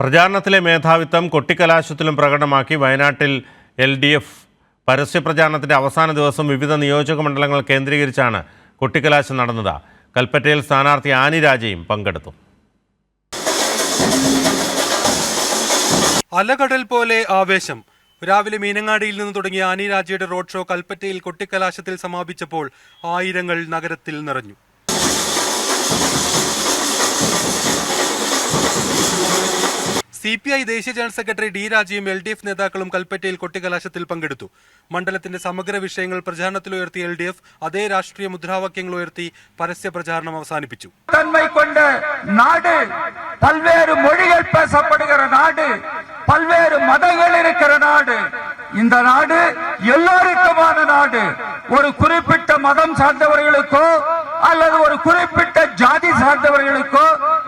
പ്രചാരണത്തിലെ മേധാവിത്വം കൊട്ടിക്കലാശത്തിലും പ്രകടമാക്കി വയനാട്ടിൽ LDF പരസ്യപ്രചാരണത്തിന്റെ അവസാന ദിവസം വിവിധ നിയോജക മണ്ഡലങ്ങൾ കേന്ദ്രീകരിച്ചാണ് കൊട്ടിക്കലാശം നടന്നത്. കൽപ്പറ്റയിൽ സ്ഥാനാർത്ഥി ആനി രാജയും പങ്കെടുത്തു. അലകടൽ പോലെ ആവേശം. രാവിലെ മീനങ്ങാടിയിൽ നിന്ന് തുടങ്ങിയ ആനി രാജയുടെ റോഡ് ഷോ കൽപ്പറ്റയിൽ കൊട്ടിക്കലാശത്തിൽ സമാപിച്ചപ്പോൾ ആയിരങ്ങൾ നഗരത്തിൽ നിറഞ്ഞു. CPI ദേശീയ ജനറൽ സെക്രട്ടറി D രാജയും LDF നേതാക്കളും കൽപ്പറ്റയിൽ കൊട്ടിക്കലാശത്തിൽ പങ്കെടുത്തു. മണ്ഡലത്തിന്റെ സമഗ്ര വിഷയങ്ങൾ പ്രചാരണത്തിലുയർത്തി LDF അതേ രാഷ്ട്രീയ മുദ്രാവാക്യങ്ങൾ ഉയർത്തി പരസ്യ പ്രചാരണം അവസാനിപ്പിച്ചു. பல்வேறு மொழிகள் பேசப்படுகிற நாடு, பல்வேறு மதங்கள் இருக்கிற நாடு. இந்த நாடு எல்லோருக்குமான நாடு. ஒரு குறிப்பிட்ட மதம் சார்ந்தவர்களுக்கோ அல்லது ஒரு குறிப்பிட்ட ஜாதி சார்ந்தவர்களுக்கோ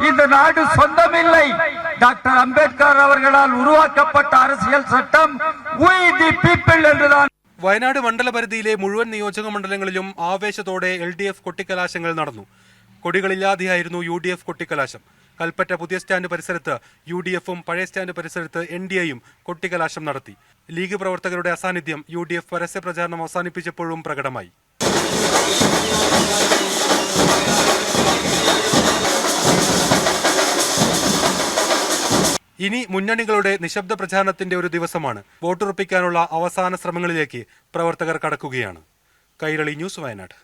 இந்த நாடு சொந்தமில்லை. டாக்டர் அம்பேத்கர் அவர்களால் உருவாக்கப்பட்ட அரசியல் சட்டம் we the people என்றுதான். വയനാട് മണ്ഡലപരിധിയിലെ മുഴുവൻ നിയോജക മണ്ഡലങ്ങളിലും ആവേശത്തോടെ LDF കൊട്ടിക്കലാശങ്ങൾ നടന്നു. കൊടികളില്ലാതെയായിരുന്നു UDF കൊട്ടിക്കലാശം. കൽപ്പറ്റ പുതിയ സ്റ്റാൻഡ് പരിസരത്ത് UDFും പഴയ സ്റ്റാൻഡ് പരിസരത്ത് NDAയും കൊട്ടിക്കലാശം നടത്തി. ലീഗ് പ്രവർത്തകരുടെ അസാന്നിധ്യം UDF പരസ്യ പ്രചാരണം അവസാനിപ്പിച്ചപ്പോഴും പ്രകടമായി. ഇനി മുന്നണികളുടെ നിശബ്ദ പ്രചാരണത്തിന്റെ ഒരു ദിവസമാണ്. വോട്ടുറപ്പിക്കാനുള്ള അവസാന ശ്രമങ്ങളിലേക്ക് പ്രവർത്തകർ കടക്കുകയാണ്. കൈരളി ന്യൂസ്, വയനാട്.